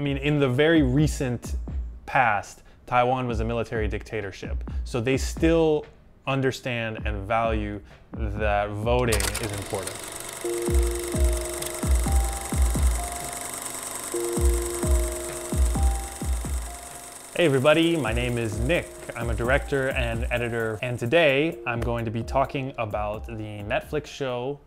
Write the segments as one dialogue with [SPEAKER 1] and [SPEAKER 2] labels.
[SPEAKER 1] I mean, in the very recent past, Taiwan was a military dictatorship. So they still understand and value that voting is important. Hey everybody, my name is Nick. I'm a director and editor, and today I'm going to be talking about the Netflix show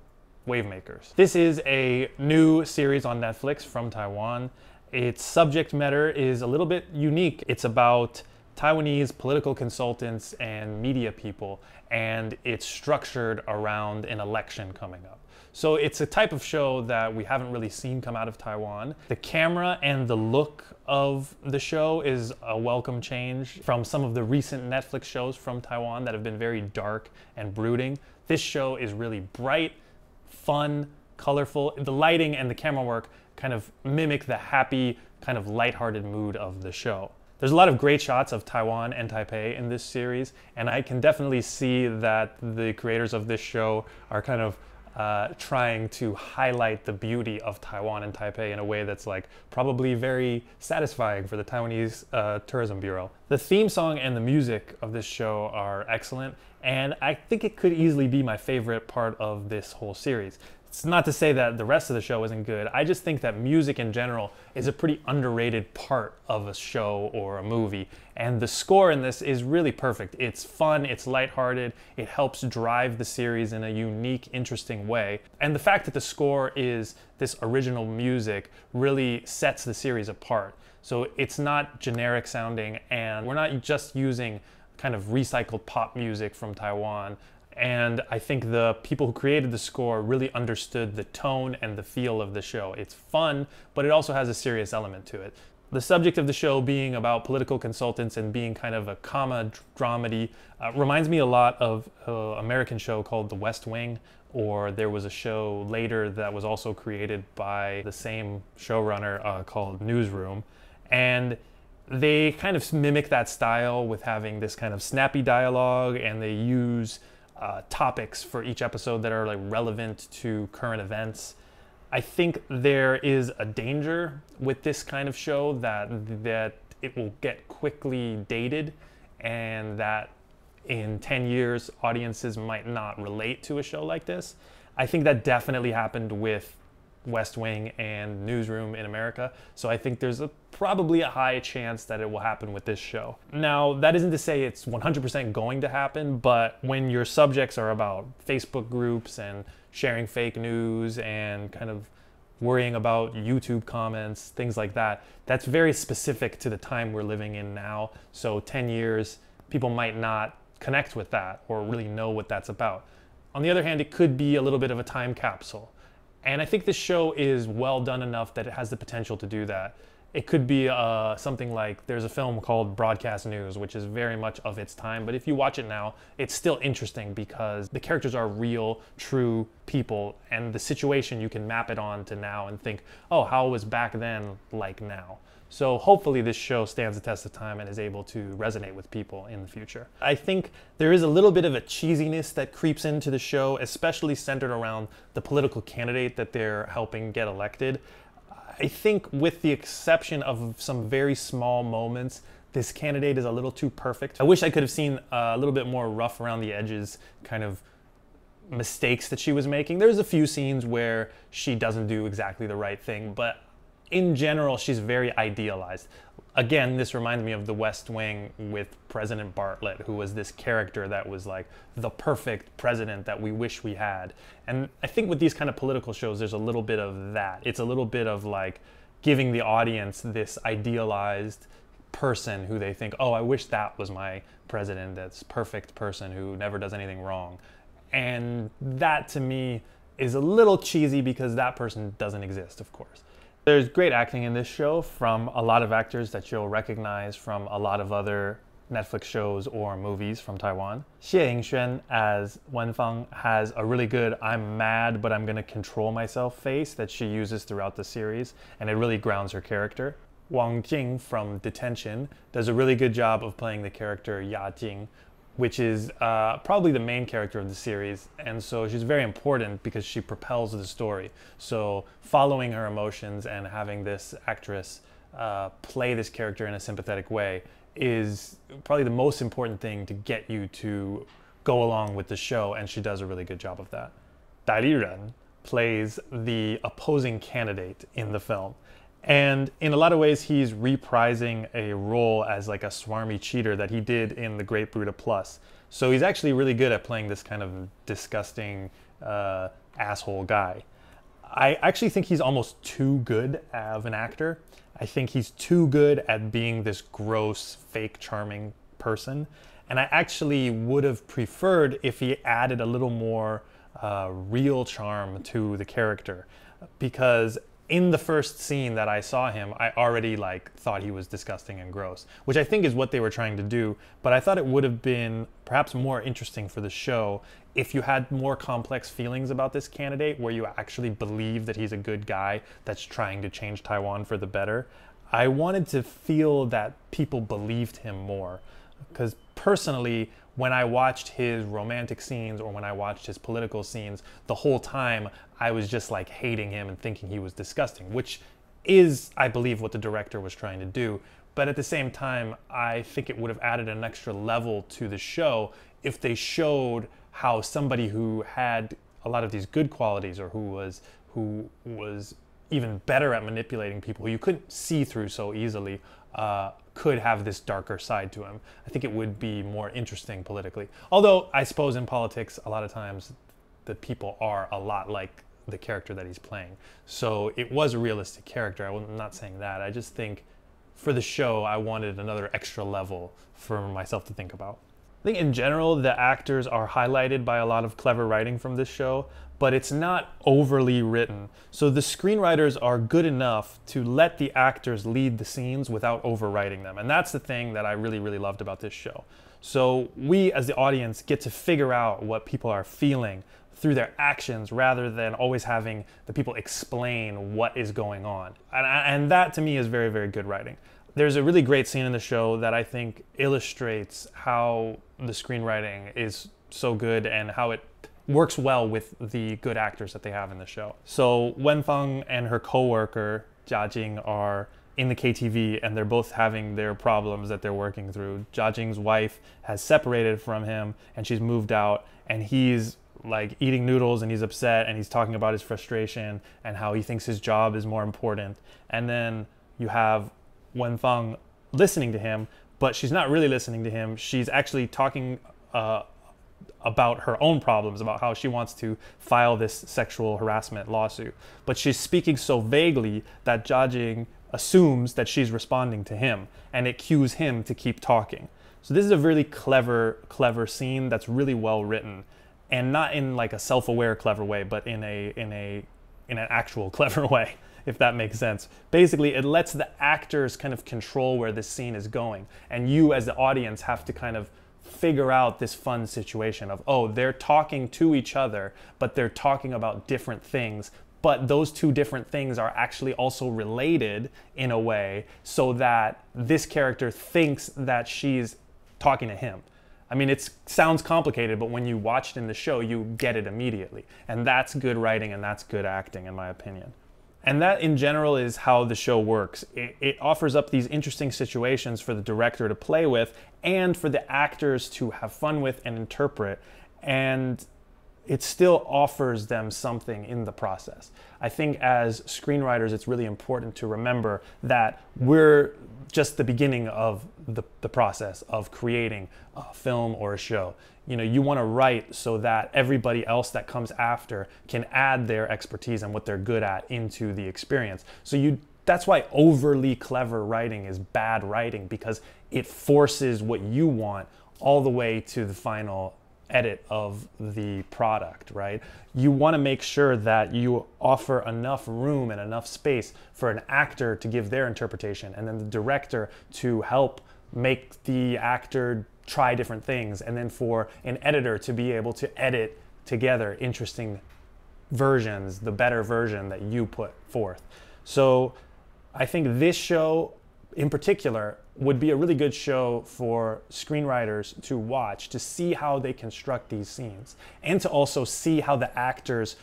[SPEAKER 1] Wave Makers. This is a new series on Netflix from Taiwan. Its subject matter is a little bit unique. It's about Taiwanese political consultants and media people, and it's structured around an election coming up. So it's a type of show that we haven't really seen come out of Taiwan. The camera and the look of the show is a welcome change from some of the recent Netflix shows from Taiwan that have been very dark and brooding. This show is really bright, fun, colorful. The lighting and the camera work kind of mimic the happy, kind of lighthearted mood of the show. There's a lot of great shots of Taiwan and Taipei in this series, and I can definitely see that the creators of this show are kind of trying to highlight the beauty of Taiwan and Taipei in a way that's like probably very satisfying for the Taiwanese Tourism Bureau. The theme song and the music of this show are excellent, and I think it could easily be my favorite part of this whole series. It's not to say that the rest of the show isn't good. I just think that music in general is a pretty underrated part of a show or a movie. And the score in this is really perfect. It's fun, it's lighthearted, it helps drive the series in a unique, interesting way. And the fact that the score is this original music really sets the series apart. So it's not generic sounding, and we're not just using kind of recycled pop music from Taiwan. And I think the people who created the score really understood the tone and the feel of the show. It's fun, but it also has a serious element to it. The subject of the show being about political consultants and being kind of a dramedy reminds me a lot of an American show called The West Wing, or there was a show later that was also created by the same showrunner called Newsroom. And they kind of mimic that style with having this kind of snappy dialogue, and they use topics for each episode that are like relevant to current events. I think there is a danger with this kind of show that it will get quickly dated, and that in 10 years audiences might not relate to a show like this. I think that definitely happened with West Wing and Newsroom in America, so I think there's probably a high chance that it will happen with this show. Now, that isn't to say it's 100% going to happen, but when your subjects are about Facebook groups and sharing fake news and kind of worrying about YouTube comments, things like that, that's very specific to the time we're living in now. So 10 years, people might not connect with that or really know what that's about. On the other hand, it could be a little bit of a time capsule. And I think this show is well done enough that it has the potential to do that. It could be something like, there's a film called Broadcast News, which is very much of its time, but if you watch it now, it's still interesting because the characters are real, true people, and the situation you can map it on to now and think, oh, how was back then like now? So hopefully this show stands the test of time and is able to resonate with people in the future. I think there is a little bit of a cheesiness that creeps into the show, especially centered around the political candidate that they're helping get elected. I think with the exception of some very small moments, this candidate is a little too perfect. I wish I could have seen a little bit more rough around the edges kind of mistakes that she was making. There's a few scenes where she doesn't do exactly the right thing, but in general, she's very idealized. Again, this reminds me of The West Wing with President Bartlett, who was this character that was like the perfect president that we wish we had. And I think with these kind of political shows, there's a little bit of that. It's a little bit of like giving the audience this idealized person who they think, oh, I wish that was my president, that's perfect person who never does anything wrong. And that to me is a little cheesy because that person doesn't exist, of course. There's great acting in this show from a lot of actors that you'll recognize from a lot of other Netflix shows or movies from Taiwan. Xie Yingxuan as Wenfang has a really good I'm mad but I'm gonna control myself face that she uses throughout the series, and it really grounds her character. Wang Jing from Detention does a really good job of playing the character Ya Jing, which is probably the main character of the series, and so she's very important because she propels the story. So following her emotions and having this actress play this character in a sympathetic way is probably the most important thing to get you to go along with the show, and she does a really good job of that. 代理人 plays the opposing candidate in the film. And in a lot of ways, he's reprising a role as like a swarmy cheater that he did in The Great Buddha Plus. So he's actually really good at playing this kind of disgusting asshole guy. I actually think he's almost too good of an actor. I think he's too good at being this gross, fake, charming person. And I actually would have preferred if he added a little more real charm to the character, because in the first scene that I saw him, I already thought he was disgusting and gross, which I think is what they were trying to do. But I thought it would have been perhaps more interesting for the show if you had more complex feelings about this candidate, where you actually believe that he's a good guy that's trying to change Taiwan for the better. I wanted to feel that people believed him more, because personally, when I watched his romantic scenes or when I watched his political scenes, the whole time I was just like hating him and thinking he was disgusting, which is, I believe, what the director was trying to do. But at the same time, I think it would have added an extra level to the show if they showed how somebody who had a lot of these good qualities, or who was even better at manipulating people, who you couldn't see through so easily, could have this darker side to him. I think it would be more interesting politically. Although I suppose in politics, a lot of times the people are a lot like the character that he's playing. So it was a realistic character. I'm not saying that. I just think for the show, I wanted another extra level for myself to think about. I think in general, the actors are highlighted by a lot of clever writing from this show, but it's not overly written. So the screenwriters are good enough to let the actors lead the scenes without overwriting them. And that's the thing that I really, really loved about this show. So we as the audience get to figure out what people are feeling through their actions, rather than always having the people explain what is going on. And that to me is very, very good writing. There's a really great scene in the show that I think illustrates how the screenwriting is so good and how it works well with the good actors that they have in the show. So Wenfeng and her co-worker Jia Jing are in the KTV, and they're both having their problems that they're working through. Jia Jing's wife has separated from him and she's moved out, and he's like eating noodles and he's upset and he's talking about his frustration and how he thinks his job is more important. And then you have Wenfeng listening to him, but she's not really listening to him. She's actually talking about her own problems, about how she wants to file this sexual harassment lawsuit. But she's speaking so vaguely that Jia Jing assumes that she's responding to him, and it cues him to keep talking. So this is a really clever scene that's really well written, and not in like a self-aware clever way, but in an actual clever way, if that makes sense. Basically, it lets the actors kind of control where this scene is going, and you as the audience have to kind of figure out this fun situation of, oh, they're talking to each other, but they're talking about different things, but those two different things are actually also related in a way, so that this character thinks that she's talking to him. I mean, it sounds complicated, but when you watch it in the show, you get it immediately. And that's good writing and that's good acting, in my opinion. And that, in general, is how the show works. It offers up these interesting situations for the director to play with and for the actors to have fun with and interpret. And it still offers them something in the process. I think as screenwriters, it's really important to remember that we're just the beginning of the process of creating a film or a show. You know, you want to write so that everybody else that comes after can add their expertise and what they're good at into the experience. So that's why overly clever writing is bad writing, because it forces what you want all the way to the final edit of the product, right? You want to make sure that you offer enough room and enough space for an actor to give their interpretation, and then the director to help make the actor try different things, and then for an editor to be able to edit together interesting versions, the better version that you put forth. So I think this show in particular would be a really good show for screenwriters to watch, to see how they construct these scenes, and to also see how the actors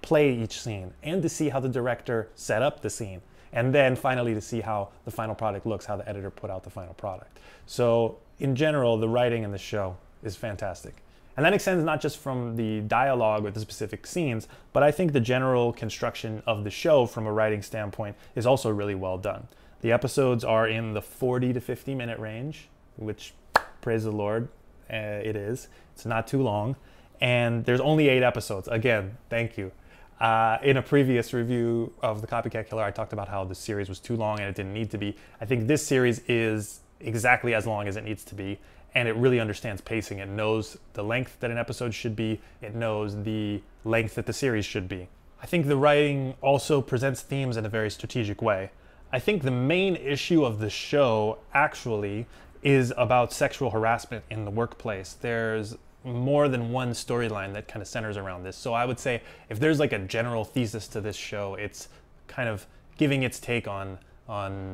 [SPEAKER 1] play each scene, and to see how the director set up the scene. and then finally to see how the final product looks, how the editor put out the final product. So in general, the writing in the show is fantastic. And that extends not just from the dialogue or the specific scenes, but I think the general construction of the show from a writing standpoint is also really well done. The episodes are in the 40 to 50 minute range, which, praise the Lord, it is. It's not too long. And there's only 8 episodes. Again, thank you. In a previous review of The Copycat Killer, I talked about how the series was too long and it didn't need to be. I think this series is exactly as long as it needs to be, and it really understands pacing. It knows the length that an episode should be. It knows the length that the series should be. I think the writing also presents themes in a very strategic way. I think the main issue of the show actually is about sexual harassment in the workplace. There's more than one storyline that kind of centers around this. So I would say if there's like a general thesis to this show, it's kind of giving its take on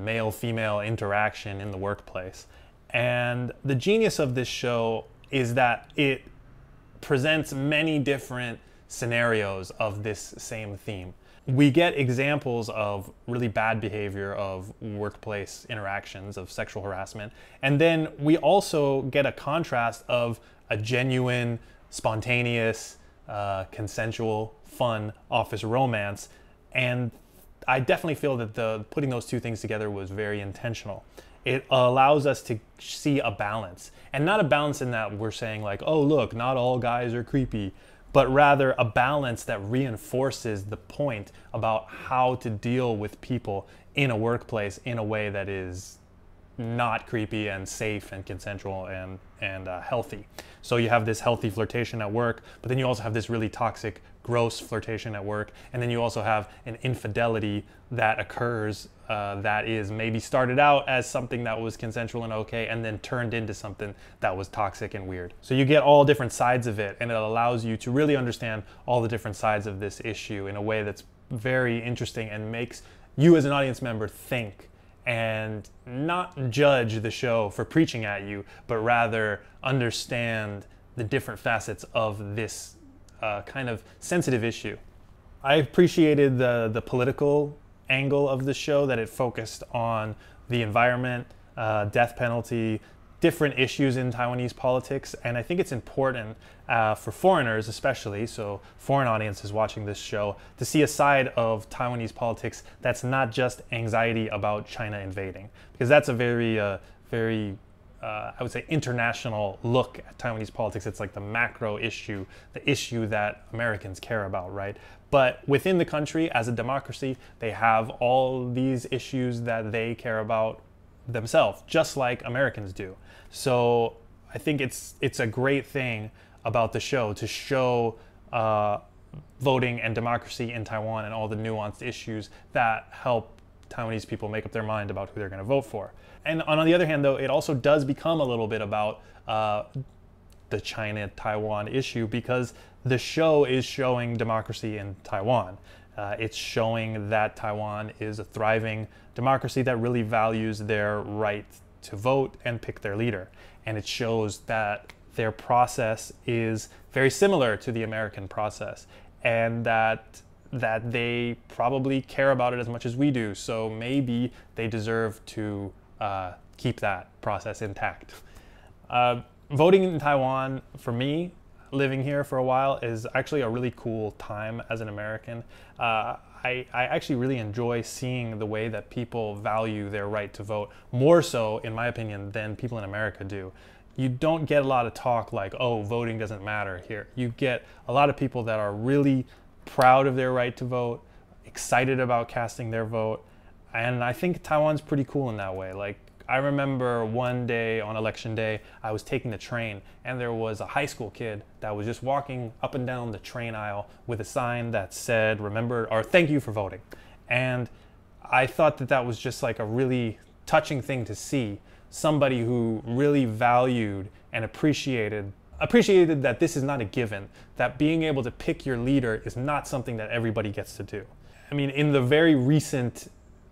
[SPEAKER 1] male-female interaction in the workplace. And the genius of this show is that it presents many different scenarios of this same theme. We get examples of really bad behavior of workplace interactions, of sexual harassment, and then we also get a contrast of a genuine, spontaneous, consensual, fun office romance. And I definitely feel that putting those two things together was very intentional. It allows us to see a balance, and not a balance in that we're saying like, oh look, not all guys are creepy, but rather a balance that reinforces the point about how to deal with people in a workplace in a way that is not creepy and safe and consensual and healthy. So you have this healthy flirtation at work, but then you also have this really toxic, gross flirtation at work, and then you also have an infidelity that occurs that is maybe started out as something that was consensual and okay, and then turned into something that was toxic and weird. So you get all different sides of it, and it allows you to really understand all the different sides of this issue in a way that's very interesting and makes you as an audience member think and not judge the show for preaching at you, but rather understand the different facets of this kind of sensitive issue. I appreciated the political angle of the show, that it focused on the environment, death penalty, different issues in Taiwanese politics, and I think it's important for foreigners especially, so foreign audiences watching this show, to see a side of Taiwanese politics that's not just anxiety about China invading, because that's a very I would say international look at Taiwanese politics. It's like the macro issue, the issue that Americans care about, right? But within the country, as a democracy, they have all these issues that they care about themselves, just like Americans do. So I think it's a great thing about the show to show voting and democracy in Taiwan and all the nuanced issues that help Taiwanese people make up their mind about who they're going to vote for. And on the other hand, though, it also does become a little bit about the China-Taiwan issue, because the show is showing democracy in Taiwan. It's showing that Taiwan is a thriving democracy that really values their right to vote and pick their leader. And it shows that their process is very similar to the American process, and that they probably care about it as much as we do. So maybe they deserve to keep that process intact. Voting in Taiwan, for me, living here for a while, is actually a really cool time as an American. I actually really enjoy seeing the way that people value their right to vote, more so, in my opinion, than people in America do. You don't get a lot of talk like, oh, voting doesn't matter here. You get a lot of people that are really proud of their right to vote, excited about casting their vote, and I think Taiwan's pretty cool in that way. Like, I remember one day on election day, I was taking the train, and there was a high school kid that was just walking up and down the train aisle with a sign that said, remember, or thank you for voting. And I thought that that was just like a really touching thing to see. Somebody who really valued and appreciated that this is not a given, that being able to pick your leader is not something that everybody gets to do. I mean, in the very recent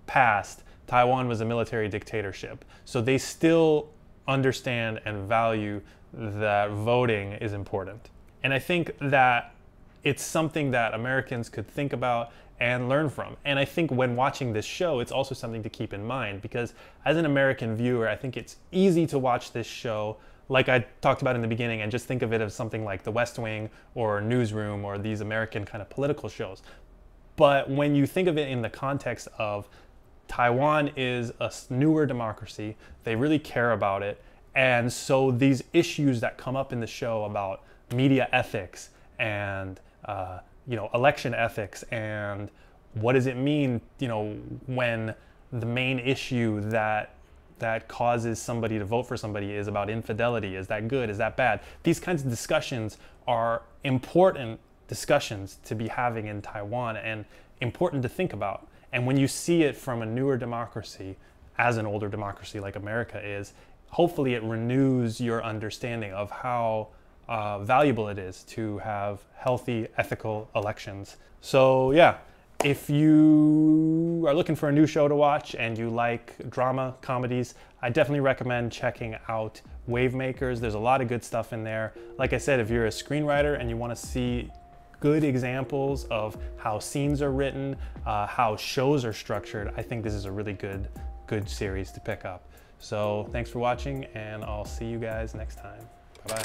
[SPEAKER 1] past, Taiwan was a military dictatorship, so they still understand and value that voting is important. And I think that it's something that Americans could think about and learn from. And I think when watching this show, it's also something to keep in mind, because as an American viewer, I think it's easy to watch this show like I talked about in the beginning and just think of it as something like The West Wing or Newsroom or these American kind of political shows. But when you think of it in the context of Taiwan is a newer democracy, they really care about it. And so these issues that come up in the show about media ethics and election ethics and what does it mean, when the main issue that causes somebody to vote for somebody is about infidelity. Is that good? Is that bad? These kinds of discussions are important discussions to be having in Taiwan and important to think about. And when you see it from a newer democracy, as an older democracy like America is, hopefully it renews your understanding of how valuable it is to have healthy, ethical elections. So yeah, if you are looking for a new show to watch and you like drama, comedies, I definitely recommend checking out Wave Makers. There's a lot of good stuff in there. Like I said, if you're a screenwriter and you want to see good examples of how scenes are written, how shows are structured, I think this is a really good series to pick up. So thanks for watching, and I'll see you guys next time. Bye-bye.